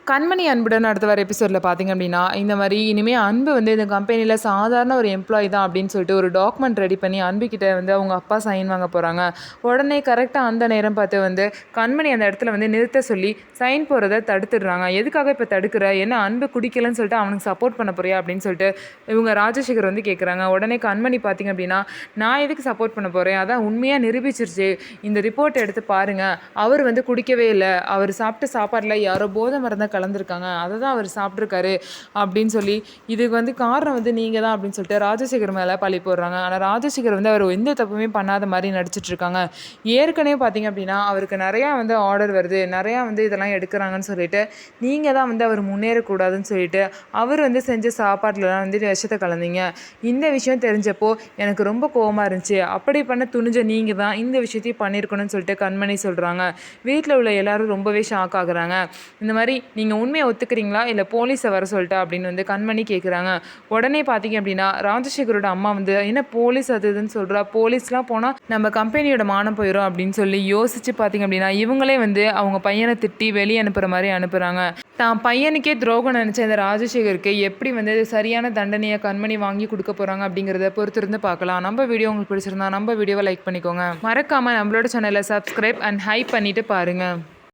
கண்மணி அன்புடன் அடுத்த வர எபிசோடில் பார்த்தீங்க அப்படின்னா இந்த மாதிரி இனிமேல் அன்பு வந்து இந்த கம்பெனியில் சாதாரண ஒரு எம்ப்ளாயி தான் அப்படின்னு சொல்லிட்டு ஒரு டாக்குமெண்ட் ரெடி பண்ணி அன்புக்கிட்ட வந்து அவங்க அப்பா சைன் வாங்க போகிறாங்க. உடனே கரெக்டாக அந்த நேரம் பார்த்து வந்து கண்மணி அந்த இடத்துல வந்து நிறுத்த சொல்லி சைன் போகிறத தடுத்துடுறாங்க. எதுக்காக இப்போ தடுக்கிற, என்ன அன்பு குடிக்கலன்னு சொல்லிட்டு அவனுக்கு சப்போர்ட் பண்ண போறியா அப்படின்னு சொல்லிட்டு இவங்க ராஜசேகர் வந்து கேட்குறாங்க. உடனே கண்மணி பார்த்தீங்க அப்படின்னா நான் எதுக்கு சப்போர்ட் பண்ண போகிறேன், அதான் உண்மையாக நிரூபிச்சிருச்சு, இந்த ரிப்போர்ட் எடுத்து பாருங்கள், அவர் வந்து குடிக்கவே இல்லை, அவர் சாப்பிட்ட சாப்பாட்டில் யாரோ போதை மருந்தை கலந்துருக்காங்க, அதை தான் அவர் சாப்பிட்ருக்காரு அப்படின்னு சொல்லி இதுக்கு வந்து காரணம் வந்து நீங்கள் தான் அப்படின்னு சொல்லிட்டு ராஜசேகர் மேலே பழி போடுறாங்க. ஆனால் ராஜசேகர் வந்து அவர் எந்த தப்புமே பண்ணாத மாதிரி நடிச்சிட்ருக்காங்க. ஏற்கனவே பார்த்தீங்க அப்படின்னா அவருக்கு நிறையா வந்து ஆர்டர் வருது, நிறையா வந்து இதெல்லாம் எடுக்கிறாங்கன்னு சொல்லிட்டு நீங்கள் தான் வந்து அவர் முன்னேறக்கூடாதுன்னு சொல்லிட்டு அவர் வந்து செஞ்ச சாப்பாட்டிலலாம் வந்து விஷத்தை கலந்தீங்க. இந்த விஷயம் தெரிஞ்சப்போ எனக்கு ரொம்ப கோவமாக இருந்துச்சு, அப்படி பண்ண துணிஞ்ச நீங்கள் தான் இந்த விஷயத்தையும் பண்ணியிருக்கணும்னு சொல்லிட்டு கண்மணி சொல்கிறாங்க. வீட்டில் உள்ள எல்லாரும் ரொம்பவே ஷாக் ஆகுறாங்க. இந்த மாதிரி நீங்கள் உண்மையை ஒத்துக்கிறீங்களா இல்லை போலீஸை வர சொல்லிட்டா அப்படின்னு வந்து கண்மணி கேட்குறாங்க. உடனே பார்த்தீங்க அப்படின்னா ராஜசேகரோட அம்மா வந்து என்ன போலீஸ் அது இதுன்னு சொல்கிறா, போலீஸ்லாம் போனால் நம்ம கம்பெனியோட மானம் போயிடும் அப்படின்னு சொல்லி யோசித்து பார்த்தீங்க அப்படின்னா இவங்களே வந்து அவங்க பையனை திட்டி வெளியே அனுப்புகிற மாதிரி அனுப்புகிறாங்க. தான் பையனுக்கே துரோகம் நினச்ச இந்த ராஜசேகருக்கு எப்படி வந்து சரியான தண்டனையை கண்மணி வாங்கி கொடுக்க போகிறாங்க அப்படிங்கிறத பொறுத்திருந்து பார்க்கலாம். நம்ம வீடியோ உங்களுக்கு பிடிச்சிருந்தா நம்ம வீடியோவை லைக் பண்ணிக்கோங்க. மறக்காமல் நம்மளோட சேனலை சப்ஸ்கிரைப் அண்ட் ஹைப் பண்ணிவிட்டு பாருங்கள்.